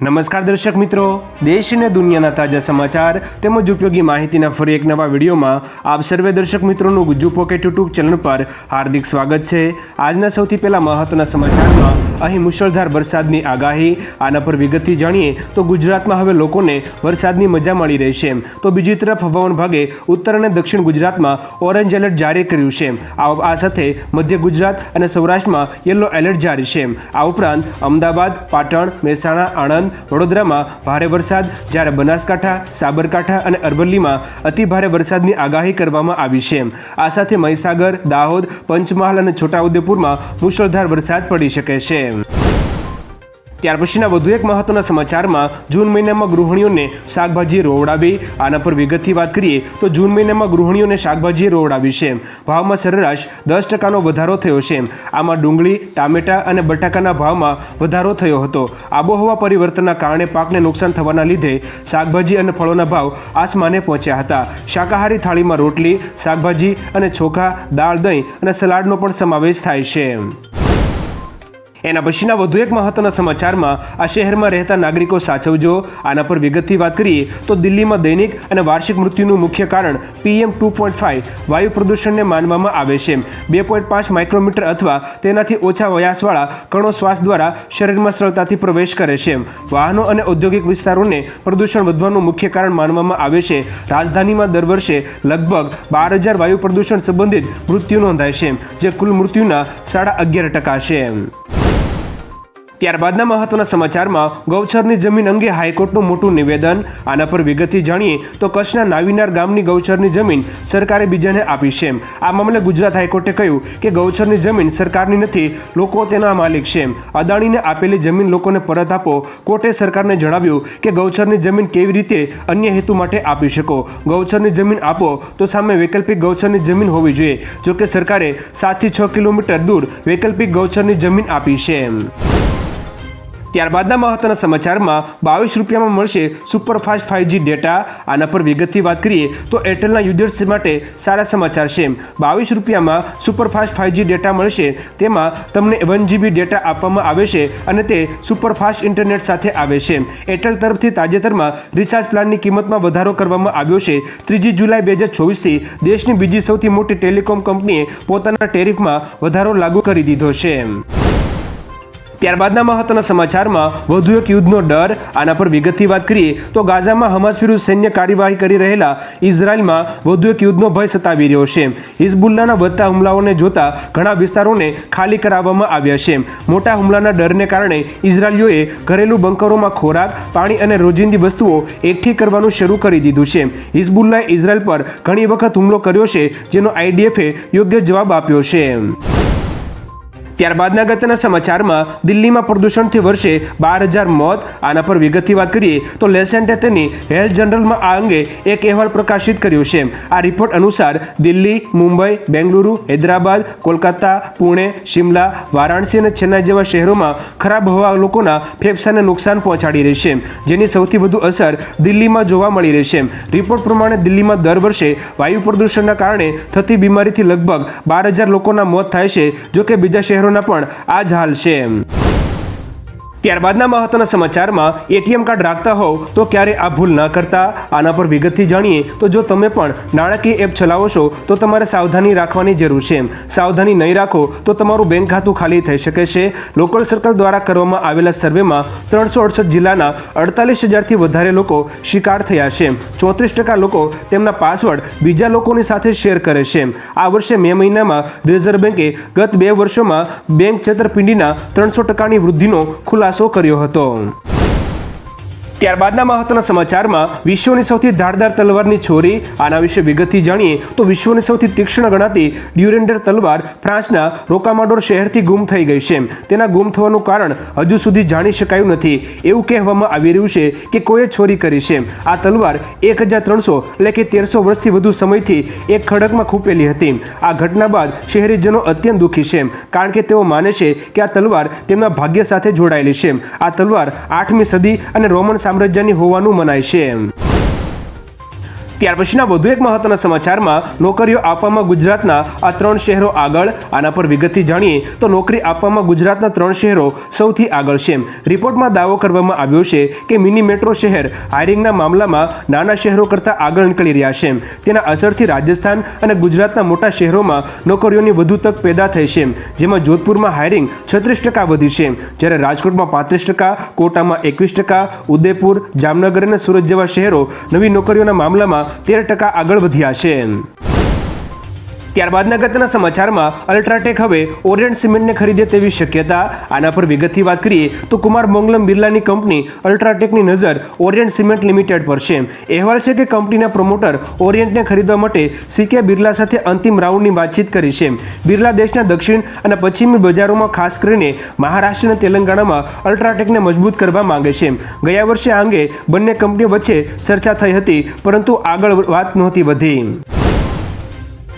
નમસ્કાર દર્શક મિત્રો, દેશ અને દુનિયાના તાજા સમાચાર તેમજ ઉપયોગી માહિતીના ફરી એક નવા વિડીયોમાં આપ સર્વે દર્શક મિત્રોનું ગુજ્જુ પોકેટ યુટ્યુબ ચેનલ પર હાર્દિક સ્વાગત છે। આજના સૌથી પહેલા મહત્વના સમાચારમાં અહીં મુશળધાર વરસાદની આગાહી, આના પર વિગતથી જાણીએ તો ગુજરાતમાં હવે લોકોને વરસાદની મજા મળી રહેશે। તો બીજી તરફ હવામાન વિભાગે ઉત્તર અને દક્ષિણ ગુજરાતમાં ઓરેન્જ એલર્ટ જારી કર્યું છે। આ સાથે મધ્ય ગુજરાત અને સૌરાષ્ટ્રમાં યલો એલર્ટ જારી છે। આ ઉપરાંત અમદાવાદ, પાટણ, મહેસાણા, આણંદ, વડોદરામાં ભારે વરસાદ, જ્યારે બનાસકાંઠા, સાબરકાંઠા અને અરવલ્લીમાં અતિ ભારે વરસાદની આગાહી કરવામાં આવી છે। આ સાથે મહીસાગર, દાહોદ, પંચમહાલ અને છોટાઉદેપુરમાં મુશળધાર વરસાદ પડી શકે છે। ત્યાર પછીના વધુ એક મહત્વના સમાચારમાં જૂન મહિનામાં ગૃહિણીઓને શાકભાજી રોવડાવી, આના પર વિગતથી વાત કરીએ તો જૂન મહિનામાં ગૃહિણીઓને શાકભાજી રોવડાવી છે। ભાવમાં સરેરાશ 10% વધારો થયો છે। આમાં ડુંગળી, ટામેટા અને બટાકાના ભાવમાં વધારો થયો હતો। આબોહવા પરિવર્તનના કારણે પાકને નુકસાન થવાના લીધે શાકભાજી અને ફળોના ભાવ આસમાને પહોંચ્યા હતા। શાકાહારી થાળીમાં રોટલી, શાકભાજી અને ચોખા, દાળ, દહીં અને સલાડનો પણ સમાવેશ થાય છે। એના પછીના વધુ એક મહત્વના સમાચારમાં આ શહેરમાં રહેતા નાગરિકો સાચવજો, આના પર વિગતથી વાત કરીએ તો દિલ્હીમાં દૈનિક અને વાર્ષિક મૃત્યુનું મુખ્ય કારણ PM 2.5 વાયુ પ્રદૂષણને માનવામાં આવે છે। 2.5 માઇક્રોમીટર અથવા તેનાથી ઓછા વ્યાસવાળા કણો શ્વાસ દ્વારા શરીરમાં સરળતાથી પ્રવેશ કરે છે। વાહનો અને ઔદ્યોગિક વિસ્તારોને પ્રદૂષણ વધવાનું મુખ્ય કારણ માનવામાં આવે છે। રાજધાનીમાં દર વર્ષે લગભગ 12,000 વાયુ પ્રદૂષણ સંબંધિત મૃત્યુ નોંધાય છે, જે કુલ મૃત્યુના 11.5% છે। ત્યારબાદના મહત્વના સમાચારમાં ગૌચરની જમીન અંગે હાઈકોર્ટનું મોટું નિવેદન, આના પર વિગતથી જાણીએ તો કચ્છના નાવીનાર ગામની ગૌચરની જમીન સરકારે બીજાને આપી છે। આ મામલે ગુજરાત હાઈકોર્ટે કહ્યું કે ગૌચરની જમીન સરકારની નથી, લોકો તેના માલિક છે। અદાણીને આપેલી જમીન લોકોને પરત આપો। કોર્ટે સરકારને જણાવ્યું કે ગૌચરની જમીન કેવી રીતે અન્ય હેતુ માટે આપી શકો। ગૌચરની જમીન આપો તો સામે વૈકલ્પિક ગૌચરની જમીન હોવી જોઈએ, જોકે સરકારે 7 થી 6 કિલોમીટર દૂર વૈકલ્પિક ગૌચરની જમીન આપી છે। ત્યારબાદના મહત્વના સમાચારમાં 22 રૂપિયામાં મળશે સુપરફાસ્ટ 5G ડેટા, આના પર વિગતથી વાત કરીએ તો એરટેલના યુઝર્સ માટે સારા સમાચાર છે। 22 રૂપિયામાં સુપરફાસ્ટ 5G ડેટા મળશે। તેમાં તમને 1GB ડેટા આપવામાં આવે છે અને તે સુપરફાસ્ટ ઇન્ટરનેટ સાથે આવે છે। એરટેલ તરફથી તાજેતરમાં રિચાર્જ પ્લાનની કિંમતમાં વધારો કરવામાં આવ્યો છે। 3 જુલાઈ 2024થી દેશની બીજી સૌથી મોટી ટેલિકોમ કંપનીએ પોતાના ટેરિફમાં વધારો લાગુ કરી દીધો છે। ત્યારબાદના મહત્વના સમાચારમાં વધુ એક યુદ્ધનો ડર, આના પર વિગતથી વાત કરીએ તો ગાઝામાં હમાસ વિરુદ્ધ સૈન્ય કાર્યવાહી કરી રહેલા ઇઝરાયલમાં વધુ એક યુદ્ધનો ભય સતાવી રહ્યો છે। હિઝબુલ્લાના વધતા હુમલાઓને જોતા ઘણા વિસ્તારોને ખાલી કરાવવામાં આવ્યા છે। મોટા હુમલાના ડરને કારણે ઇઝરાયલીઓએ ઘરેલું બંકરોમાં ખોરાક, પાણી અને રોજિંદી વસ્તુઓ એકઠી કરવાનું શરૂ કરી દીધું છે। હિઝબુલ્લાએ ઇઝરાયલ પર ઘણી વખત હુમલો કર્યો છે, જેનો IDFએ યોગ્ય જવાબ આપ્યો છે। ત્યારબાદના અગત્યના સમાચારમાં દિલ્હીમાં પ્રદૂષણથી વર્ષે 12,000 મોત, આના પર વિગતથી વાત કરીએ તો લેસેન્ટે તેની હેલ્થ જનરલમાં આ અંગે એક અહેવાલ પ્રકાશિત કર્યો છે। આ રિપોર્ટ અનુસાર દિલ્હી, મુંબઈ, બેંગલુરુ, હૈદરાબાદ, કોલકાતા, પુણે, શિમલા, વારાણસી અને ચેન્નાઈ જેવા શહેરોમાં ખરાબ હવા લોકોના ફેફસાને નુકસાન પહોંચાડી રહી છે, જેની સૌથી વધુ અસર દિલ્હીમાં જોવા મળી રહી છે। રિપોર્ટ પ્રમાણે દિલ્હીમાં દર વર્ષે વાયુ પ્રદૂષણના કારણે થતી બીમારીથી લગભગ 12,000 લોકોના મોત થાય છે, જોકે બીજા શહેરો પણ આ જ હાલ છે। ત્યારબાદના મહત્વના સમાચારમાં ATM કાર્ડ રાખતા હોવ તો ક્યારે આ ભૂલ ન કરતા, આના પર વિગતથી જાણીએ તો જો તમે પણ નાણાકીય એપ ચલાવો છો તો તમારે સાવધાની રાખવાની જરૂર છે। સાવધાની નહીં રાખો તો તમારું બેંક ખાતું ખાલી થઈ શકે છે। લોકલ સર્કલ દ્વારા કરવામાં આવેલા સર્વેમાં 368 જિલ્લાના 48,000થી વધારે લોકો શિકાર થયા છે। 34% લોકો તેમના પાસવર્ડ બીજા લોકોની સાથે શેર કરે છે। આ વર્ષે મે મહિનામાં રિઝર્વ બેંકે ગત 2 વર્ષોમાં બેંક છેતરપિંડીના 300%ની વૃદ્ધિનો ખુલાસો કર્યો હતો। ત્યારબાદના મહત્વના સમાચારમાં વિશ્વની સૌથી ધારદાર તલવારની ચોરી, આના વિશે વિગતથી જાણીએ તો વિશ્વની સૌથી તીક્ષ્ણ ગણાતી ડ્યુરેન્ડર તલવાર ફ્રાન્સના રોકામાડોર શહેરથી ગુમ થઈ ગઈ છે। તેના ગુમ થવાનું કારણ હજુ સુધી જાણી શકાયું નથી। એવું કહેવામાં આવી રહ્યું છે કે કોઈએ ચોરી કરી છે। આ તલવાર 1300 એટલે કે 1300 વર્ષથી વધુ સમયથી એક ખડકમાં ખૂંપેલી હતી। આ ઘટના બાદ શહેરીજનો અત્યંત દુઃખી છે, કારણ કે તેઓ માને છે કે આ તલવાર તેમના ભાગ્ય સાથે જોડાયેલી છે। આ તલવાર 8મી સદી અને રોમન સામ્રાજ્યની હોવાનું મનાય છે। ત્યાર પછીના વધુ એક મહત્વના સમાચારમાં નોકરીઓ આપવામાં ગુજરાતના આ 3 શહેરો આગળ. આના પર વિગતથી જાણીએ તો નોકરી આપવામાં ગુજરાતના 3 શહેરો સૌથી આગળ છે. રિપોર્ટમાં દાવો કરવામાં આવ્યો છે કે મિની મેટ્રો શહેર હાયરિંગના મામલામાં નાના શહેરો કરતાં આગળ નીકળી રહ્યા છે. તેના અસરથી રાજસ્થાન અને ગુજરાતના મોટા શહેરોમાં નોકરીઓની વધુ તક પેદા થઈ છે, જેમાં જોધપુરમાં હાયરિંગ 36% વધી છે, જ્યારે રાજકોટમાં 35%, કોટામાં 21%, ઉદયપુર, જામનગર અને સુરત જેવા શહેરો નવી નોકરીઓના મામલામાં 13% આગળ વધ્યા છે. ત્યારબાદના અગત્યના સમાચારમાં અલ્ટ્રાટેક હવે ઓરિયન્ટ સિમેન્ટને ખરીદે તેવી શક્યતા. આના પર વિગતથી વાત કરીએ તો કુમાર મંગલમ બિરલાની કંપની અલ્ટ્રાટેકની નજર ઓરિયન્ટ સિમેન્ટ લિમિટેડ પર છે. અહેવાલ છે કે કંપનીના પ્રમોટર ઓરિયન્ટને ખરીદવા માટે સીકે બિરલા સાથે અંતિમ રાઉન્ડની વાતચીત કરી છે. બિરલા દેશના દક્ષિણ અને પશ્ચિમી બજારોમાં ખાસ કરીને મહારાષ્ટ્ર અને તેલંગાણામાં અલ્ટ્રાટેકને મજબૂત કરવા માંગે છે. ગયા વર્ષે આ અંગે બંને કંપનીઓ વચ્ચે ચર્ચા થઈ હતી, પરંતુ આગળ વાત નહોતી વધી.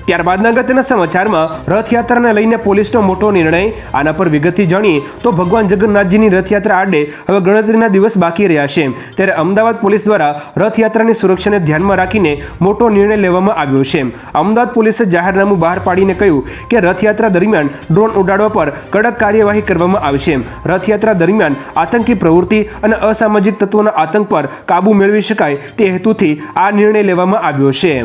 ત્યારબાદના અગત્યના સમાચારમાં રથયાત્રાને લઈને પોલીસનો મોટો નિર્ણય. આના પર વિગતથી જાણીએ તો ભગવાન જગન્નાથજીની રથયાત્રા આડે હવે ગણતરીના દિવસ બાકી રહ્યા છે, ત્યારે અમદાવાદ પોલીસ દ્વારા રથયાત્રાની સુરક્ષાને ધ્યાનમાં રાખીને મોટો નિર્ણય લેવામાં આવ્યો છે. અમદાવાદ પોલીસે જાહેરનામું બહાર પાડીને કહ્યું કે રથયાત્રા દરમિયાન ડ્રોન ઉડાડવા પર કડક કાર્યવાહી કરવામાં આવશે. રથયાત્રા દરમિયાન આતંકી પ્રવૃત્તિ અને અસામાજિક તત્વોના આતંક પર કાબૂ મેળવી શકાય તે હેતુથી આ નિર્ણય લેવામાં આવ્યો છે.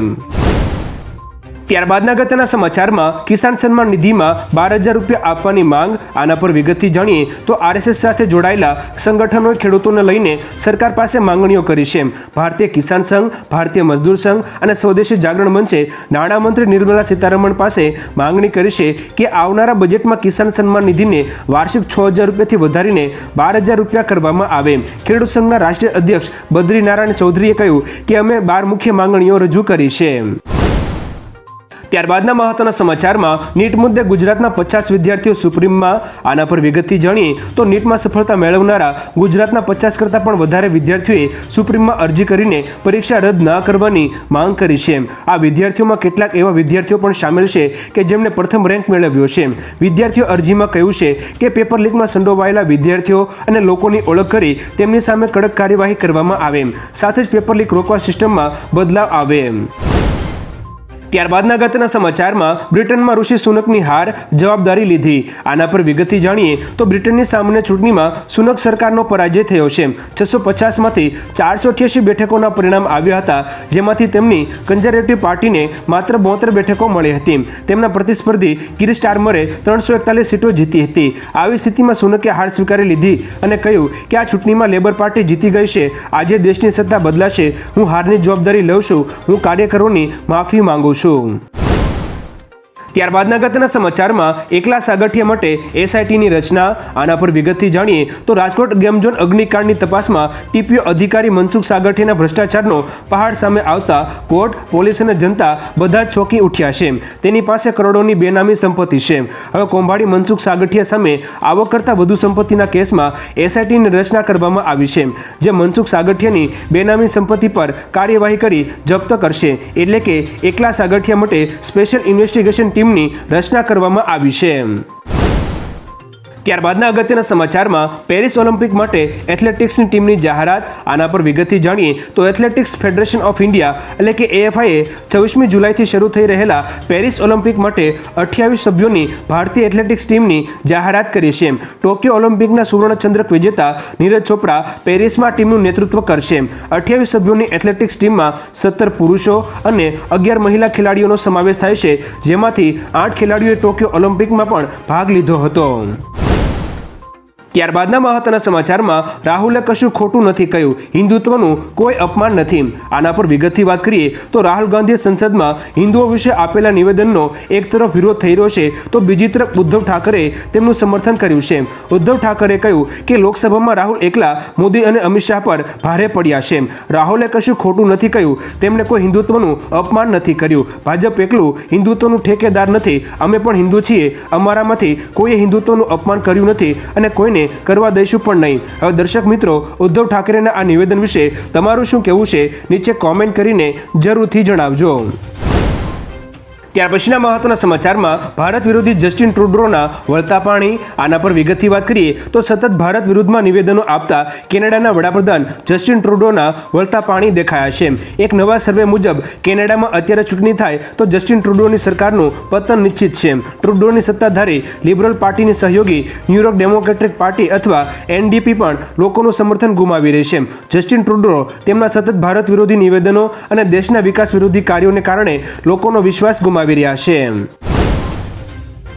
ત્યારબાદના અગત્યના સમાચારમાં કિસાન સન્માન નિધિમાં 12,000 રૂપિયા આપવાની માંગ. આના પર વિગતથી જાણીએ તો આરએસએસ સાથે જોડાયેલા સંગઠનોએ ખેડૂતોને લઈને સરકાર પાસે માંગણીઓ કરી છે. ભારતીય કિસાન સંઘ, ભારતીય મજદૂર સંઘ અને સ્વદેશી જાગરણ મંચે નાણામંત્રી નિર્મલા સીતારમણ પાસે માંગણી કરી છે કે આવનારા બજેટમાં કિસાન સન્માન નિધિને વાર્ષિક 6,000 રૂપિયાથી વધારીને 12,000 રૂપિયા કરવામાં આવે. ખેડૂત સંઘના રાષ્ટ્રીય અધ્યક્ષ બદ્રીનારાયણ ચૌધરીએ કહ્યું કે અમે 12 મુખ્ય માંગણીઓ રજૂ કરી છે. ત્યારબાદના મહત્વના સમાચારમાં નીટ મુદ્દે ગુજરાતના 50 વિદ્યાર્થીઓ સુપ્રીમમાં. આના પર વિગતથી જાણીએ તો નીટમાં સફળતા મેળવનારા ગુજરાતના 50 કરતાં પણ વધારે વિદ્યાર્થીઓએ સુપ્રીમમાં અરજી કરીને પરીક્ષા રદ ન કરવાની માંગ કરી છે. આ વિદ્યાર્થીઓમાં કેટલાક એવા વિદ્યાર્થીઓ પણ સામેલ છે કે જેમણે પ્રથમ રેન્ક મેળવ્યો છે. વિદ્યાર્થીઓ અરજીમાં કહ્યું છે કે પેપર લીકમાં સંડોવાયેલા વિદ્યાર્થીઓ અને લોકોની ઓળખ કરી તેમની સામે કડક કાર્યવાહી કરવામાં આવે, સાથે જ પેપર લીક રોકવા સિસ્ટમમાં બદલાવ આવે. ત્યારબાદના અગત્યના સમાચારમાં બ્રિટનમાં ઋષિ સુનકની હાર, જવાબદારી લીધી. આના પર વિગતથી જાણીએ તો બ્રિટનની સામાન્ય ચૂંટણીમાં સુનક સરકારનો પરાજય થયો છે. 650માંથી 488 બેઠકોના પરિણામ આવ્યા હતા, જેમાંથી તેમની કન્ઝર્વેટિવ પાર્ટીને માત્ર 72 બેઠકો મળી હતી. તેમના પ્રતિસ્પર્ધી કીર સ્ટારમરે 341 સીટો જીતી હતી. આવી સ્થિતિમાં સુનકે હાર સ્વીકારી લીધી અને કહ્યું કે આ ચૂંટણીમાં લેબર પાર્ટી જીતી ગઈ છે. આજે દેશની સત્તા બદલાશે. હું હારની જવાબદારી લઉં છું. હું કાર્યકરોની માફી માંગુ છું. ત્યારબાદના અગત્યના સમાચારમાં એકલા સાગઠિયા માટે એસઆઈટીની રચના. આના પર વિગતથી જાણીએ તો રાજકોટ ગેમ ઝોન અગ્નિકાંડની તપાસમાં ટીપીઓ અધિકારી મનસુખ સાગઠિયાના ભ્રષ્ટાચારનો પહાડ સામે આવતા કોર્ટ, પોલીસ અને જનતા બધા જ ચોંકી ઉઠ્યા છે. તેની પાસે કરોડોની બેનામી સંપત્તિ છે. હવે કૌભાંડી મનસુખ સાગઠિયા સામે આવક કરતાં વધુ સંપત્તિના કેસમાં એસઆઈટીની રચના કરવામાં આવી છે, જે મનસુખ સાગઠિયાની બેનામી સંપત્તિ પર કાર્યવાહી કરી જપ્ત કરશે. એટલે કે એકલા સાગઠિયા માટે સ્પેશિયલ ઇન્વેસ્ટિગેશન ટીમની રચના કરવામાં આવી છે. ત્યારબાદના અગત્યના સમાચારમાં પેરિસ ઓલિમ્પિક માટે એથ્લેટિક્સની ટીમની જાહેરાત. આના પર વિગતથી જાણીએ તો એથ્લેટિક્સ ફેડરેશન ઓફ ઇન્ડિયા એટલે કે એએફઆઈએ 24મી જુલાઈથી શરૂ થઈ રહેલા પેરિસ ઓલિમ્પિક માટે 28 સભ્યોની ભારતીય એથ્લેટિક્સ ટીમની જાહેરાત કરી છે. ટોક્યો ઓલિમ્પિકના સુવર્ણચંદ્રક વિજેતા નીરજ ચોપરા પેરિસમાં ટીમનું નેતૃત્વ કરશે. 28 સભ્યોની એથ્લેટિક્સ ટીમમાં 17 પુરુષો અને 11 મહિલા ખેલાડીઓનો સમાવેશ થાય છે, જેમાંથી 8 ખેલાડીઓએ ટોક્યો ઓલિમ્પિકમાં પણ ભાગ લીધો હતો. ત્યારબાદના મહત્વના સમાચારમાં રાહુલે કશું ખોટું નથી કહ્યું, હિન્દુત્વનું કોઈ અપમાન નથી. આના પર વિગતથી વાત કરીએ તો રાહુલ ગાંધીએ સંસદમાં હિન્દુઓ વિશે આપેલા નિવેદનનો એક તરફ વિરોધ થઈ રહ્યો છે તો બીજી તરફ ઉદ્ધવ ઠાકરેએ તેમનું સમર્થન કર્યું છે. ઉદ્ધવ ઠાકરેએ કહ્યું કે લોકસભામાં રાહુલ એકલા મોદી અને અમિત શાહ પર ભારે પડ્યા છે. રાહુલે કશું ખોટું નથી કહ્યું, તેમણે કોઈ હિન્દુત્વનું અપમાન નથી કર્યું. ભાજપ એકલું હિન્દુત્વનું ઠેકેદાર નથી, અમે પણ હિન્દુ છીએ. અમારામાંથી કોઈએ હિન્દુત્વનું અપમાન કર્યું નથી અને કોઈને કરવા દઈશું પણ નહીં. હવે દર્શક મિત્રો, ઉદ્ધવ ઠાકરેના આ નિવેદન વિશે તમારું શું કહેવું છે નીચે કોમેન્ટ કરીને જરૂરથી જણાવજો. ત્યાર પછીના મહત્વના સમાચારમાં ભારત વિરોધી જસ્ટિન ટ્રુડોના વળતા પાણી, આના પર વિગતથી વાત કરીએ તો સતત ભારત વિરુદ્ધમાં નિવેદનો આપતા કેનેડાના વડાપ્રધાન જસ્ટિન ટ્રુડોના વળતા પાણી દેખાયા છે. એક નવા સર્વે મુજબ કેનેડામાં અત્યારે ચૂંટણી થાય તો જસ્ટિન ટ્રુડોની સરકારનું પતન નિશ્ચિત છે. ટ્રુડોની સત્તાધારી લિબરલ પાર્ટીની સહયોગી ન્યૂયોર્ક ડેમોક્રેટિક પાર્ટી અથવા NDP પણ લોકોનું સમર્થન ગુમાવી રહી છે. જસ્ટિન ટ્રુડો તેમના સતત ભારત વિરોધી નિવેદનો અને દેશના વિકાસ વિરોધી કાર્યોને કારણે લોકોનો વિશ્વાસ ગુમાવી રહ્યા છે.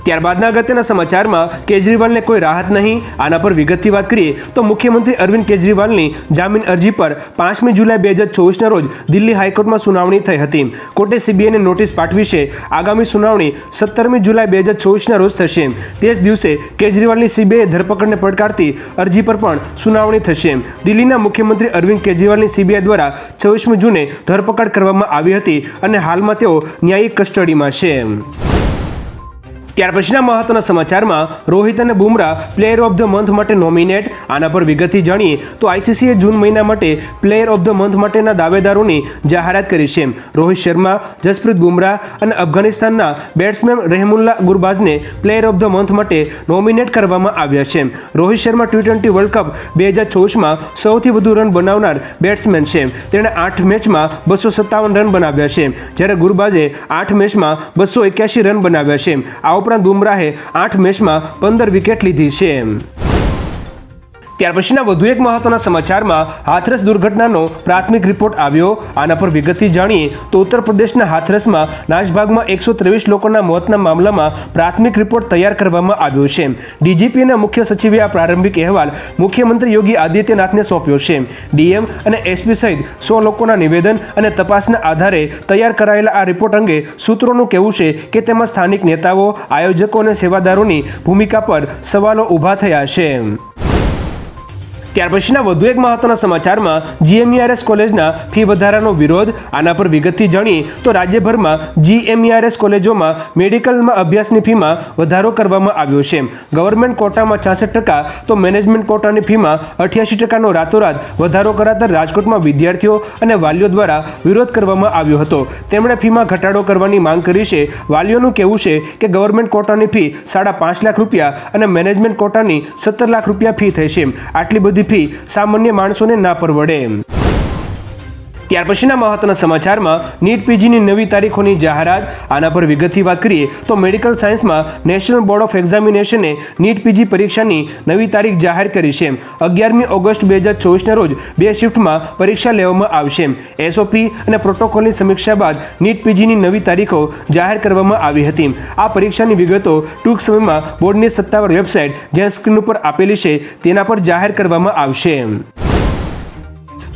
ત્યારબાદના અગત્યના સમાચારમાં કેજરીવાલને કોઈ રાહત નહીં, આના પર વિગતથી વાત કરીએ તો મુખ્યમંત્રી અરવિંદ કેજરીવાલની જામીન અરજી પર 5મી જુલાઈ 2024ના રોજ દિલ્હી હાઈકોર્ટમાં સુનાવણી થઈ હતી. કોર્ટે CBIને નોટિસ પાઠવી છે. આગામી સુનાવણી 17મી જુલાઈ 2024ના રોજ થશે. તે જ દિવસે કેજરીવાલની CBI ધરપકડને પડકારતી અરજી પર પણ સુનાવણી થશે. દિલ્હીના મુખ્યમંત્રી અરવિંદ કેજરીવાલની CBI દ્વારા 24મી જૂને ધરપકડ કરવામાં આવી હતી અને હાલમાં તેઓ ન્યાયિક કસ્ટડીમાં છે. ત્યાર પછીના મહત્વના સમાચારમાં રોહિત અને Bumrah player of the month માટે નોમિનેટ, આના પર વિગતથી જાણીએ તો ICCએ જૂન મહિના માટે પ્લેયર ઓફ ધ મંથ માટેના દાવેદારોની જાહેરાત કરી છે. રોહિત શર્મા, જસપ્રીત બુમરાહ અને અફઘાનિસ્તાનના બેટ્સમેન રહેમુલ્લા ગુરબાઝને પ્લેયર ઓફ ધ મંથ માટે નોમિનેટ કરવામાં આવ્યા છે. Rohit Sharma T20 world cup 2024માં સૌથી વધુ રન બનાવનાર બેટ્સમેન છે. તેણે 8 મેચમાં 257 રન બનાવ્યા છે, જ્યારે ગુરબાઝે 8 મેચમાં 281 રન બનાવ્યા છે. આ ઉપરાંત બુમરાહે 8 મેચમાં 15 વિકેટ લીધી છે. ત્યાર પછીના વધુ એક મહત્વના સમાચારમાં હાથરસ દુર્ઘટનાનો પ્રાથમિક રિપોર્ટ આવ્યો, આના પર વિગતથી જાણીએ તો ઉત્તર પ્રદેશના હાથરસમાં નાસભાગમાં 123 લોકોના મોતના મામલામાં પ્રાથમિક રિપોર્ટ તૈયાર કરવામાં આવ્યો છે. DGP અને મુખ્ય સચિવે આ પ્રારંભિક અહેવાલ મુખ્યમંત્રી યોગી આદિત્યનાથને સોંપ્યો છે. DM અને SP સહિત 100 લોકોના નિવેદન અને તપાસના આધારે તૈયાર કરાયેલા આ રિપોર્ટ અંગે સૂત્રોનું કહેવું છે કે તેમાં સ્થાનિક નેતાઓ, આયોજકો અને સેવાદારોની ભૂમિકા પર સવાલો ઊભા થયા છે. ત્યાર પછીના વધુ એક મહત્વના સમાચારમાં GMERS કોલેજના ફી વધારાનો વિરોધ, આના પર વિગતથી જાણીએ તો રાજ્યભરમાં GMERS કોલેજોમાં મેડિકલમાં અભ્યાસની ફીમાં વધારો કરવામાં આવ્યો છે. ગવર્મેન્ટ કોટામાં 66% તો મેનેજમેન્ટ કોટાની ફીમાં 88%નો રાતોરાત વધારો કરાતા રાજકોટમાં વિદ્યાર્થીઓ અને વાલીઓ દ્વારા વિરોધ કરવામાં આવ્યો હતો. તેમણે ફીમાં ઘટાડો કરવાની માંગ કરી છે. વાલીઓનું કહેવું છે કે ગવર્મેન્ટ કોટાની ફી 5.5 લાખ રૂપિયા અને મેનેજમેન્ટ કોટાની 17 લાખ રૂપિયા ફી થઈ છે. આટલી બધી ફી સામાન્ય માણસોને ના પરવડે. ત્યાર પછીના મહત્વના સમાચારમાં નીટ PGની નવી તારીખોની જાહેરાત, આના પર વિગતથી વાત કરીએ તો મેડિકલ સાયન્સમાં નેશનલ બોર્ડ ઓફ એક્ઝામિનેશને નીટ PG પરીક્ષાની નવી તારીખ જાહેર કરી છે. 11મી ઓગસ્ટ 2024ના રોજ 2 શિફ્ટમાં પરીક્ષા લેવામાં આવશે. SOP અને પ્રોટોકોલની સમીક્ષા બાદ નીટ PGની નવી તારીખો જાહેર કરવામાં આવી હતી. આ પરીક્ષાની વિગતો ટૂંક સમયમાં બોર્ડની સત્તાવાર વેબસાઇટ, જે સ્ક્રીન ઉપર આપેલી છે તેના પર જાહેર કરવામાં આવશે.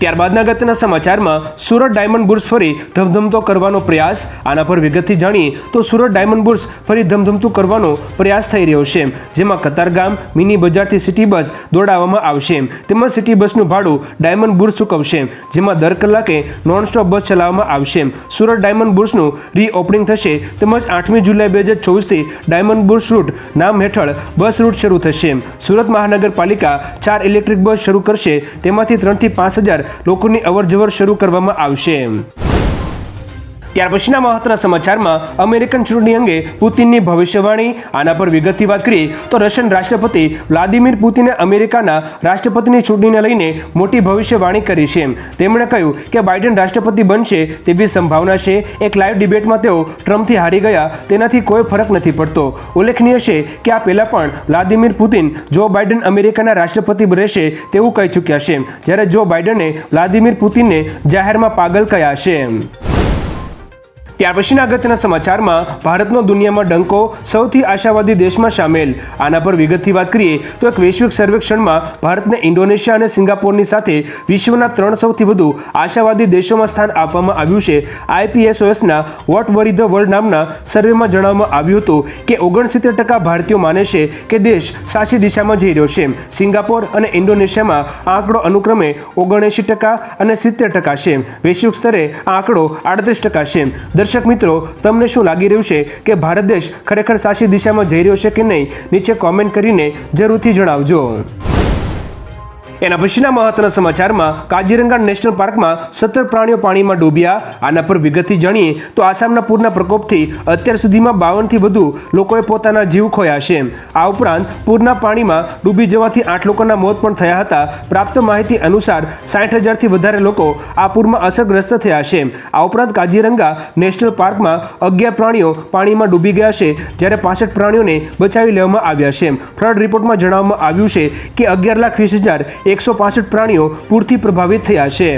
ત્યારબાદના અગત્યના સમાચારમાં સુરત ડાયમંડ બુર્સ ફરી ધમધમતો કરવાનો પ્રયાસ, આના પર વિગતથી જાણીએ તો સુરત ડાયમંડ બુર્સ ફરી ધમધમતું કરવાનો પ્રયાસ થઈ રહ્યો છે, જેમાં કતારગામ મિની બજારથી સિટી બસ દોડાવવામાં આવશે. તેમજ સિટી બસનું ભાડું ડાયમંડ બુર્સ ચૂકવશે, જેમાં દર કલાકે નોનસ્ટોપ બસ ચલાવવામાં આવશે. સુરત ડાયમંડ બુર્સનું રીઓપનિંગ થશે. તેમજ 8મી જુલાઈ 2024થી ડાયમંડ બુર્સ રૂટ નામ હેઠળ બસ રૂટ શરૂ થશે. સુરત મહાનગરપાલિકા 4 ઇલેક્ટ્રિક બસ શરૂ કરશે, તેમાંથી 3 થી 5,000 લોકોની અવરજવર શરૂ કરવામાં આવશે. ત્યાર પછીના મહત્વના સમાચારમાં અમેરિકન ચૂંટણી અંગે પુતિનની ભવિષ્યવાણી, આના પર વિગતથી વાત કરીએ તો રશિયન રાષ્ટ્રપતિ વ્લાદિમીર પુતિને અમેરિકાના રાષ્ટ્રપતિની ચૂંટણીને લઈને મોટી ભવિષ્યવાણી કરી છે. તેમણે કહ્યું કે બાઇડન રાષ્ટ્રપતિ બનશે તેવી સંભાવના છે. એક લાઈવ ડિબેટમાં તેઓ ટ્રમ્પથી હારી ગયા, તેનાથી કોઈ ફરક નથી પડતો. ઉલ્લેખનીય છે કે આ પહેલા પણ વ્લાદિમીર પુતિન જો બાઇડન અમેરિકાના રાષ્ટ્રપતિ રહેશે તેવું કહી ચૂક્યા છે, જ્યારે જો બાઇડને વ્લાદિમીર પુતિનને જાહેરમાં પાગલ કહ્યા છે. ત્યાર પછીના અગત્યના સમાચારમાં ભારતનો દુનિયામાં ડંકો, સૌથી આશાવાદી દેશમાં સામેલ, આના પર વિગતથી વાત કરીએ તો એક વૈશ્વિક સર્વેક્ષણમાં ભારતને ઇન્ડોનેશિયા અને સિંગાપોરની સાથે વિશ્વના 3 સૌથી વધુ આશાવાદી દેશોમાં સ્થાન આપવામાં આવ્યું છે. IPSOSના વોટ વરી ધ વર્લ્ડ નામના સર્વેમાં જણાવવામાં આવ્યું હતું કે 69% ભારતીયો માને છે કે દેશ સાચી દિશામાં જઈ રહ્યો છે. સિંગાપોર અને ઇન્ડોનેશિયામાં આ આંકડો અનુક્રમે 79% અને 70% છે. વૈશ્વિક સ્તરે આ આંકડો 38% છે. દર્શક મિત્રો, તમને શું લાગી રહ્યું છે કે ભારત દેશ ખરેખર સાચી દિશામાં જઈ રહ્યો છે કે નહીં? નીચે કોમેન્ટ કરીને જરૂરથી જણાવજો. એના પછીના મહત્વના સમાચારમાં કાજીરંગા નેશનલ પાર્કમાં 17 પ્રાણીઓ પાણીમાં ડૂબ્યા. આના પર વિગતથી જાણીએ તો આસામના પૂરના પ્રકોપથી અત્યાર સુધીમાં 52થી વધુ લોકોએ પોતાના જીવ ખોયા છે. આ ઉપરાંત પૂરના પાણીમાં ડૂબી જવાથી 8 લોકોના મોત પણ થયા હતા. પ્રાપ્ત માહિતી અનુસાર 60,000થી વધારે લોકો આ પૂરમાં અસરગ્રસ્ત થયા છે. આ ઉપરાંત કાજીરંગા નેશનલ પાર્કમાં 11 પ્રાણીઓ પાણીમાં ડૂબી ગયા છે, જ્યારે 65 પ્રાણીઓને બચાવી લેવામાં આવ્યા છે. ફ્લડ રિપોર્ટમાં જણાવવામાં આવ્યું છે કે 11,20,165 પ્રાણીઓ પૂરથી પ્રભાવિત થયા છે.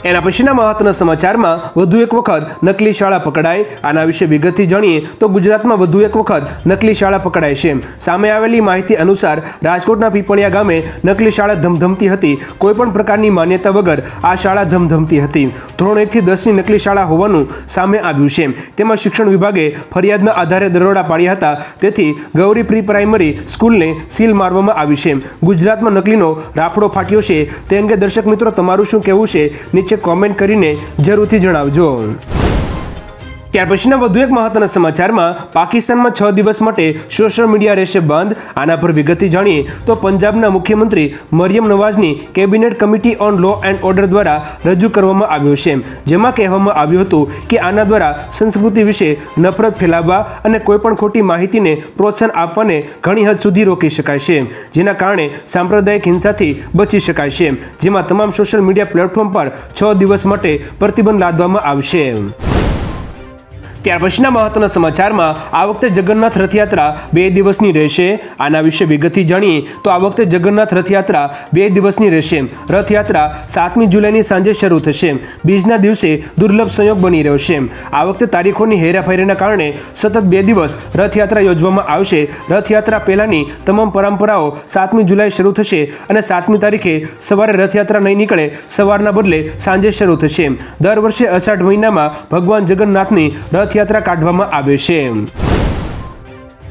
એના પછીના મહત્વના સમાચારમાં વધુ એક વખત નકલી શાળા પકડાઈ. આના વિશે વિગતથી જાણીએ તો ગુજરાતમાં વધુ એક વખત નકલી શાળા પકડાઈ છે. સામે આવેલી માહિતી અનુસાર રાજકોટના પીપળિયા ગામે નકલી શાળા ધમધમતી હતી. કોઈપણ પ્રકારની માન્યતા વગર આ શાળા ધમધમતી હતી. ધોરણ 1 થી 10ની નકલી શાળા હોવાનું સામે આવ્યું છે. તેમાં શિક્ષણ વિભાગે ફરિયાદના આધારે દરોડા પાડ્યા હતા. તેથી ગૌરી પ્રી પ્રાઇમરી સ્કૂલને સીલ મારવામાં આવી છે. ગુજરાતમાં નકલીનો રાફડો ફાટ્યો છે. તે અંગે દર્શક મિત્રો તમારું શું કહેવું છે નીચે કોમેન્ટ કરીને જરૂરથી જણાવજો. ત્યાર પછીના વધુ એક મહત્વના સમાચારમાં પાકિસ્તાનમાં 6 દિવસ માટે સોશિયલ મીડિયા રહેશે બંધ. આના પર વિગતથી જાણીએ તો પંજાબના મુખ્યમંત્રી મરિયમ નવાઝની cabinet committee on law and order દ્વારા રજૂ કરવામાં આવ્યો છે, જેમાં કહેવામાં આવ્યું હતું કે આના દ્વારા સંસ્કૃતિ વિશે નફરત ફેલાવવા અને કોઈપણ ખોટી માહિતીને પ્રોત્સાહન આપવાને ઘણી હદ સુધી રોકી શકાય છે, જેના કારણે સાંપ્રદાયિક હિંસાથી બચી શકાય છે. જેમાં તમામ સોશિયલ મીડિયા પ્લેટફોર્મ પર 6 દિવસ માટે પ્રતિબંધ લાદવામાં આવશે. ત્યાર પછીના મહત્વના સમાચારમાં આ વખતે જગન્નાથ રથયાત્રા 2 દિવસની રહેશે. આના વિશે વિગતથી જાણીએ તો આ વખતે જગન્નાથ રથયાત્રા 2 દિવસની રહેશે. રથયાત્રા 7મી જુલાઈની સાંજે શરૂ થશે. બીજના દિવસે દુર્લભ સંયોગ બની રહ્યો છે. આ વખતે તારીખોની હેરાફેરીના કારણે સતત 2 દિવસ રથયાત્રા યોજવામાં આવશે. રથયાત્રા પહેલાની તમામ પરંપરાઓ 7મી જુલાઈ શરૂ થશે અને 7મી તારીખે સવારે રથયાત્રા નહીં નીકળે, સવારના બદલે સાંજે શરૂ થશે. દર વર્ષે અષાઢ મહિનામાં ભગવાન જગન્નાથની રથયાત્રા કાઢવામાં આવે છે.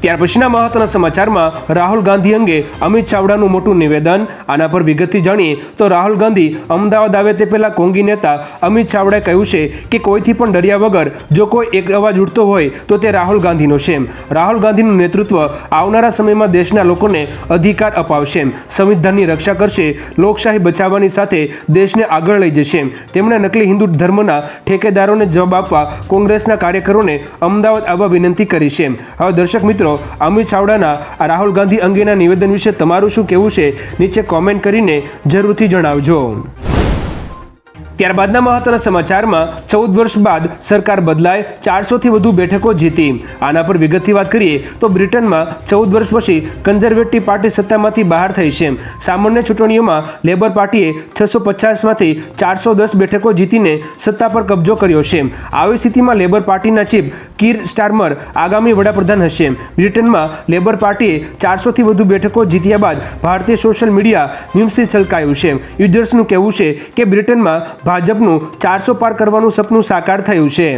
ત્યાર પછીના મહત્વના સમાચારમાં રાહુલ ગાંધી અંગે અમિત ચાવડાનું મોટું નિવેદન. આના પર વિગતથી જાણીએ તો રાહુલ ગાંધી અમદાવાદ આવે તે પહેલા કોંગી નેતા અમિત ચાવડાએ કહ્યું છે કે કોઈથી પણ ડર્યા વગર જો કોઈ એક અવાજ ઉઠતો હોય તો તે રાહુલ ગાંધીનો છે. રાહુલ ગાંધીનું નેતૃત્વ આવનારા સમયમાં દેશના લોકોને અધિકાર અપાવશે, સંવિધાનની રક્ષા કરશે, લોકશાહી બચાવવાની સાથે દેશને આગળ લઈ જશે. તેમણે નકલી હિન્દુ ધર્મના ઠેકેદારોને જવાબ આપવા કોંગ્રેસના કાર્યકરોને અમદાવાદ આવવા વિનંતી કરી છે. હવે દર્શક મિત્રો, અમિત ચાવડાના રાહુલ ગાંધી અંગેના નિવેદન વિશે તમારું શું કહેવું છે નીચે કોમેન્ટ કરીને જરૂરથી જણાવજો. ત્યારબાદના મહત્વના સમાચારમાં 14 વર્ષ બાદ સરકાર બદલાય, 400થી વધુ બેઠકો જીતી. આના પર વિગતથી વાત કરીએ તો બ્રિટનમાં 14 વર્ષ પછી કન્ઝર્વેટિવ પાર્ટી સત્તામાંથી બહાર થઈ છે. સામાન્ય ચૂંટણીઓમાં લેબર પાર્ટીએ 650માંથી 410 બેઠકો જીતીને સત્તા પર કબજો કર્યો છે. આવી સ્થિતિમાં લેબર પાર્ટીના ચીફ કીર સ્ટારમર આગામી વડાપ્રધાન હશે. બ્રિટનમાં લેબર પાર્ટીએ 400થી વધુ બેઠકો જીત્યા બાદ ભારતીય સોશિયલ મીડિયા મીમ્સથી છલકાયું છે. યુઝર્સનું કહેવું છે કે બ્રિટનમાં ભાજપનું 400 પાર કરવાનું સપનું સાકાર થયું છે.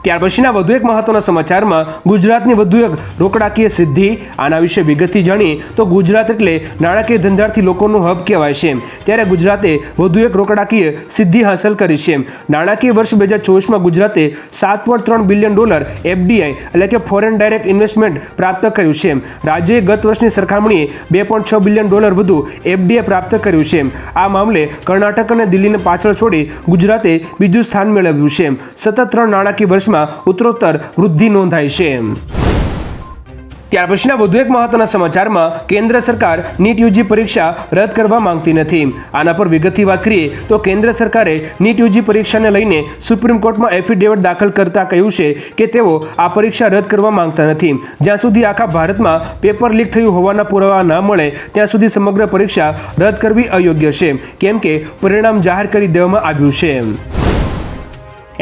ત્યાર પછીના વધુ એક મહત્વના સમાચારમાં ગુજરાતની વધુ એક રોકડાકીય સિદ્ધિ. આના વિશે વિગતથી જાણીએ તો ગુજરાત એટલે નાણાકીય ધંધાર્થી લોકોનું હબ કહેવાય છે. ત્યારે ગુજરાતે વધુ એક રોકડાકીય સિદ્ધિ હાંસલ કરી છે. નાણાકીય વર્ષ 2024માં ગુજરાતે $7.3 બિલિયન FDI એટલે કે ફોરેન ડાયરેક્ટ ઇન્વેસ્ટમેન્ટ પ્રાપ્ત કર્યું છે. રાજ્યએ ગત વર્ષની સરખામણીએ $2.6 બિલિયન વધુ FDI પ્રાપ્ત કર્યું છે. આ મામલે કર્ણાટક અને દિલ્હીને પાછળ છોડી ગુજરાતે બીજું સ્થાન મેળવ્યું છે. સતત 3 નાણાકીય વર્ષમાં ઉત્તરોત્તર વૃદ્ધિ નોંધાઈ છે. ત્યાર પછીના વધુ એક મહત્વના સમાચારમાં કેન્દ્ર સરકાર નીટ યુજી પરીક્ષા રદ કરવા માંગતી નથી. આના પર વિગતથી વાત કરીએ તો કેન્દ્ર સરકારે નીટ યુજી પરીક્ષાને લઈને સુપ્રીમ કોર્ટમાં એફિડેવિટ દાખલ કરતા કહ્યું છે કે તેઓ આ પરીક્ષા રદ કરવા માંગતા નથી. જ્યાં સુધી આખા ભારતમાં પેપર લીક થયું હોવાના પુરાવા ન મળે ત્યાં સુધી સમગ્ર પરીક્ષા રદ કરવી અયોગ્ય છે, કેમ કે પરિણામ જાહેર કરી દેવામાં આવ્યું છે.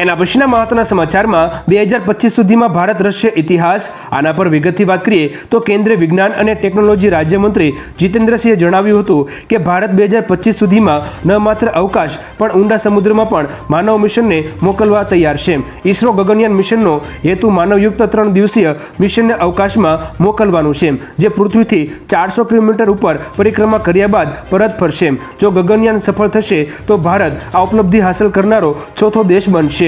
એના પછીના મહત્વના સમાચારમાં 2025 સુધીમાં ભારત રચશે ઇતિહાસ. આના પર વિગતથી વાત કરીએ તો કેન્દ્રીય વિજ્ઞાન અને ટેકનોલોજી રાજ્યમંત્રી જીતેન્દ્રસિંહે જણાવ્યું હતું કે ભારત 2025 સુધીમાં ન માત્ર અવકાશ પણ ઊંડા સમુદ્રમાં પણ માનવ મિશનને મોકલવા તૈયાર છે. ઇસરો ગગનયાન મિશનનો હેતુ માનવયુક્ત 3 દિવસીય મિશનને અવકાશમાં મોકલવાનું છે, જે પૃથ્વીથી 400 કિલોમીટર ઉપર પરિક્રમા કર્યા બાદ પરત ફરશે. જો ગગનયાન સફળ થશે તો ભારત આ ઉપલબ્ધિ હાંસલ કરનારો ચોથો દેશ બનશે.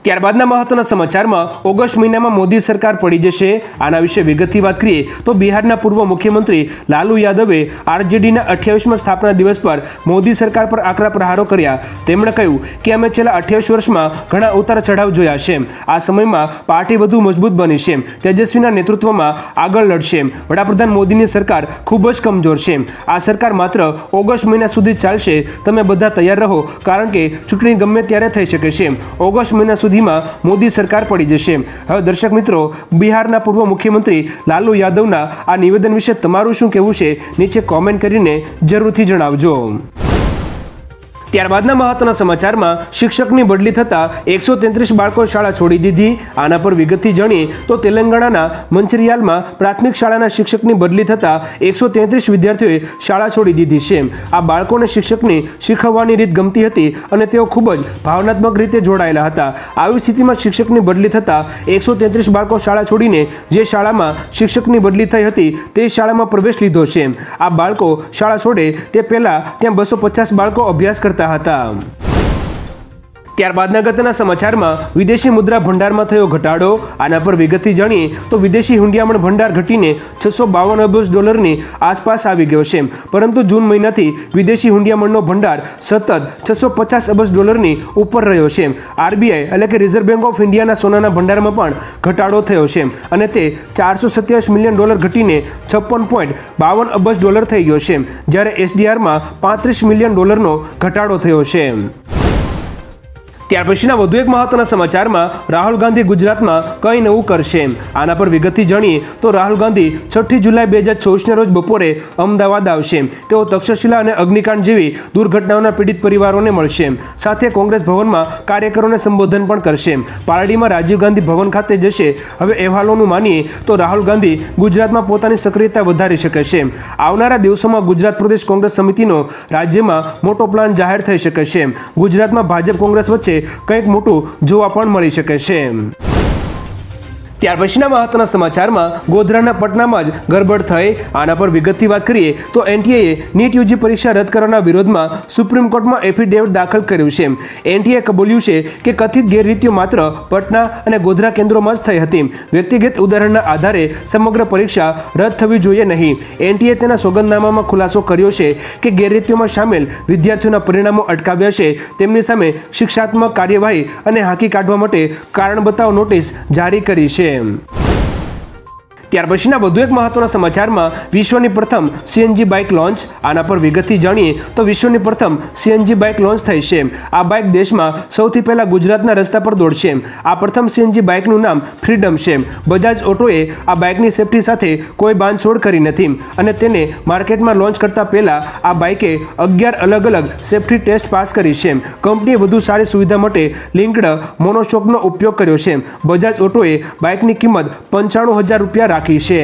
ત્યારબાદના મહત્વના સમાચારમાં ઓગસ્ટ મહિનામાં મોદી સરકાર પડી જશે. આના વિશે વિગતથી વાત કરીએ તો બિહારના પૂર્વ મુખ્યમંત્રી લાલુ યાદવે આરજેડીના 28મા સ્થાપના દિવસ પર મોદી સરકાર પર આકરા પ્રહારો કર્યા. તેમણે કહ્યું કે અમે છેલ્લા 28 વર્ષમાં ઘણા ઉતાર ચઢાવ જોયા છે. આ સમયમાં પાર્ટી વધુ મજબૂત બની છે. તેજસ્વીના નેતૃત્વમાં આગળ લડશે. વડાપ્રધાન મોદીની સરકાર ખૂબ જ કમજોર છે. આ સરકાર માત્ર ઓગસ્ટ મહિના સુધી ચાલશે. તમે બધા તૈયાર રહો, કારણ કે ચૂંટણી ગમે ત્યારે થઈ શકે છે. ઓગસ્ટ મહિના સુધી મોદી સરકાર પડી જશે. હવે દર્શક મિત્રો, બિહારના પૂર્વ મુખ્યમંત્રી લાલુ યાદવના આ નિવેદન વિશે તમારું શું કહેવું છે નીચે કોમેન્ટ કરીને જરૂરથી જણાવજો. ત્યારબાદના મહત્વના સમાચારમાં શિક્ષકની બદલી થતા 133 બાળકો શાળા છોડી દીધી. આના પર વિગતથી જાણીએ તો તેલંગાણાના મંચરિયાલમાં પ્રાથમિક શાળાના શિક્ષકની બદલી થતા 133 વિદ્યાર્થીઓએ શાળા છોડી દીધી છે. આ બાળકોને શિક્ષકની શીખવવાની રીત ગમતી હતી અને તેઓ ખૂબ જ ભાવનાત્મક રીતે જોડાયેલા હતા. આવી સ્થિતિમાં શિક્ષકની બદલી થતા 133 બાળકો શાળા છોડીને જે શાળામાં શિક્ષકની બદલી થઈ હતી તે શાળામાં પ્રવેશ લીધો છે. આ બાળકો શાળા છોડે તે પહેલા ત્યાં 250 બાળકો અભ્યાસ કરતા હતા. ત્યારબાદના અગત્યના સમાચારમાં વિદેશી મુદ્રા ભંડારમાં થયો ઘટાડો. આના પર વિગતથી જાણીએ તો વિદેશી હુંડિયામણ ભંડાર ઘટીને $652 અબજની આસપાસ આવી ગયો છે. પરંતુ જૂન મહિનાથી વિદેશી હુંડિયામણનો ભંડાર સતત $650 અબજની ઉપર રહ્યો છે. આરબીઆઈ એટલે કે રિઝર્વ બેંક ઓફ ઇન્ડિયાના સોનાના ભંડારમાં પણ ઘટાડો થયો છે અને તે $427 મિલિયન ઘટીને $56.52 અબજ થઈ ગયો છે, જ્યારે એસડીઆરમાં $35 મિલિયન ઘટાડો થયો છે. ત્યાર પછીના વધુ એક મહત્વના સમાચારમાં રાહુલ ગાંધી ગુજરાતમાં કંઈ નવું કરશે. આના પર વિગતથી જાણીએ તો રાહુલ ગાંધી 6 જુલાઈ 2024ના રોજ બપોરે અમદાવાદ આવશે. તેઓ તક્ષશિલા અને અગ્નિકાંડ જેવી દુર્ઘટનાઓના પીડિત પરિવારોને મળશે. સાથે કોંગ્રેસ ભવનમાં કાર્યકરોને સંબોધન પણ કરશે. પાલડીમાં રાજીવ ગાંધી ભવન ખાતે જશે. હવે અહેવાલોનું માનીએ તો રાહુલ ગાંધી ગુજરાતમાં પોતાની સક્રિયતા વધારી શકે છે. આવનારા દિવસોમાં ગુજરાત પ્રદેશ કોંગ્રેસ સમિતિનો રાજ્યમાં મોટો પ્લાન જાહેર થઈ શકે છે. ગુજરાતમાં ભાજપ કોંગ્રેસ વચ્ચે કંઈક મોટું જોવા પણ મળી શકે છે. ત્યાર પછીના મહત્વના સમાચારમાં ગોધરાના પટનામાં જ ગરબડ થઈ. આના પર વિગતથી વાત કરીએ તો એનટીએએ નીટ યુજી પરીક્ષા રદ કરવાના વિરોધમાં સુપ્રીમ કોર્ટમાં એફિડેવિટ દાખલ કર્યું છે. એનટીએ કબૂલ્યું છે કે કથિત ગેરરીતિઓ માત્ર પટના અને ગોધરા કેન્દ્રોમાં જ થઈ હતી. વ્યક્તિગત ઉદાહરણના આધારે સમગ્ર પરીક્ષા રદ થવી જોઈએ નહીં. એનટીએ તેના સોગંદનામામાં ખુલાસો કર્યો છે કે ગેરરીતિઓમાં સામેલ વિદ્યાર્થીઓના પરિણામો અટકાવ્યા છે. તેમની સામે શિક્ષાત્મક કાર્યવાહી અને હાંકી કાઢવા માટે કારણ બતાવો નોટિસ જારી કરી છે. ત્યાર પછીના વધુ એક મહત્વના સમાચારમાં વિશ્વની પ્રથમ સીએનજી બાઇક લોન્ચ. આના પર વિગતથી જાણીએ તો વિશ્વની પ્રથમ સીએનજી બાઇક લોન્ચ થઈ છે. આ બાઇક દેશમાં સૌથી પહેલા ગુજરાતના રસ્તા પર દોડશે. આ પ્રથમ સીએનજી બાઇકનું નામ ફ્રીડમ છે. બજાજ ઓટોએ આ બાઇકની સેફટી સાથે કોઈ બાંધછોડ કરી નથી અને તેને માર્કેટમાં લોન્ચ કરતા પહેલા આ બાઇકે 11 અલગ સેફટી ટેસ્ટ પાસ કરી છે. કંપનીએ વધુ સારી સુવિધા માટે લિંક્ડ મોનોશોકનો ઉપયોગ કર્યો છે. બજાજ ઓટોએ બાઇકની કિંમત ₹95,000 રાખી છે.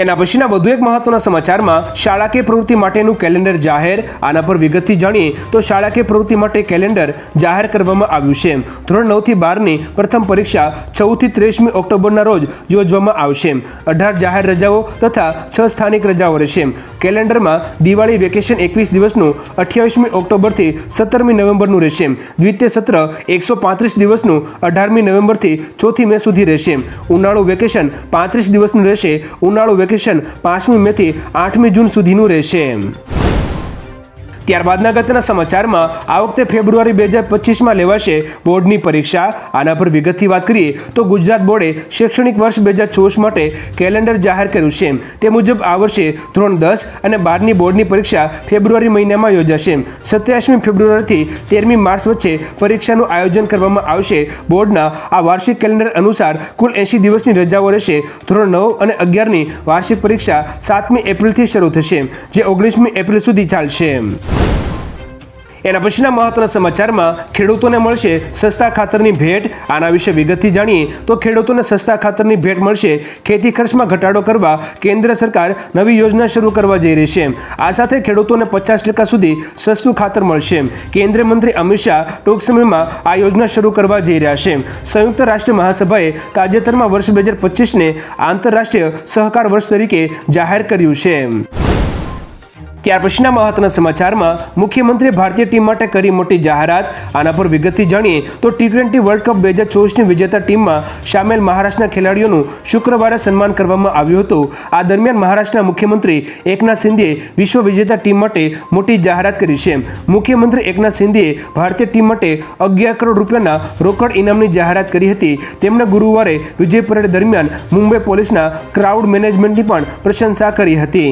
એના પછીના વધુ એક મહત્વના સમાચારમાં શાળાકીય પ્રવૃત્તિ માટેનું કેલેન્ડર જાહેર. આના પર વિગતથી જાણીએ તો શાળાકીય પ્રવૃત્તિ માટે કેલેન્ડર જાહેર કરવામાં આવ્યું છે. ધોરણ 9 થી 12ની પ્રથમ પરીક્ષા 14 થી 23મી ઓક્ટોબરના રોજ યોજવામાં આવશે. 18 જાહેર રજાઓ તથા 6 સ્થાનિક રજાઓ રહેશે. કેલેન્ડરમાં દિવાળી વેકેશન 21 દિવસનું 28મી ઓક્ટોબરથી 17મી નવેમ્બરનું રહેશે. દ્વિતીય સત્ર 135 દિવસનું 18મી નવેમ્બરથી 4 મે સુધી રહેશે. ઉનાળુ વેકેશન 35 દિવસનું રહેશે. ઉનાળુ વેકેશન 5મી મે થી 8મી જૂન સુધીનું રહેશે. ત્યારબાદના અગત્યના સમાચારમાં આ વખતે ફેબ્રુઆરી 2025માં લેવાશે બોર્ડની પરીક્ષા. આના પર વિગતથી વાત કરીએ તો ગુજરાત બોર્ડે શૈક્ષણિક વર્ષ 2024 માટે કેલેન્ડર જાહેર કર્યું છે. તે મુજબ આ વર્ષે ધોરણ 10 અને 12ની બોર્ડની પરીક્ષા ફેબ્રુઆરી મહિનામાં યોજાશે. 27મી ફેબ્રુઆરીથી 13મી માર્ચ વચ્ચે પરીક્ષાનું આયોજન કરવામાં આવશે. બોર્ડના આ વાર્ષિક કેલેન્ડર અનુસાર કુલ 80 દિવસની રજાઓ રહેશે. ધોરણ 9 અને 11ની વાર્ષિક પરીક્ષા 7મી એપ્રિલથી શરૂ થશે, જે 19મી એપ્રિલ સુધી ચાલશે. એના પછીના મહત્વના સમાચારમાં ખેડૂતોને મળશે સસ્તા ખાતરની ભેટ. આના વિશે વિગતથી જાણીએ તો ખેડૂતોને સસ્તા ખાતરની ભેટ મળશે. ખેતી ખર્ચમાં ઘટાડો કરવા કેન્દ્ર સરકાર નવી યોજના શરૂ કરવા જઈ રહી છે. આ સાથે ખેડૂતોને 50% સુધી સસ્તું ખાતર મળશે. કેન્દ્રીય મંત્રી અમિત શાહ ટૂંક સમયમાં આ યોજના શરૂ કરવા જઈ રહ્યા છે. સંયુક્ત રાષ્ટ્ર મહાસભાએ તાજેતરમાં વર્ષ 2025ને આંતરરાષ્ટ્રીય સહકાર વર્ષ તરીકે જાહેર કર્યું છે. ત્યાર પછીના મહત્વના સમાચારમાં મુખ્યમંત્રીએ ભારતીય ટીમ માટે કરી મોટી જાહેરાત. આના પર વિગતથી જાણીએ તો T20 વર્લ્ડ કપ 2024ની વિજેતા ટીમમાં સામેલ મહારાષ્ટ્રના ખેલાડીઓનું શુક્રવારે સન્માન કરવામાં આવ્યું હતું. આ દરમિયાન મહારાષ્ટ્રના મુખ્યમંત્રી એકનાથ શિંદેએ વિશ્વ વિજેતા ટીમ માટે મોટી જાહેરાત કરી છે. મુખ્યમંત્રી એકનાથ શિંદેએ ભારતીય ટીમ માટે 11 કરોડ રૂપિયાના રોકડ ઇનામની જાહેરાત કરી હતી. તેમણે ગુરુવારે વિજય પરેડ દરમિયાન મુંબઈ પોલીસના ક્રાઉડ મેનેજમેન્ટની પણ પ્રશંસા કરી હતી.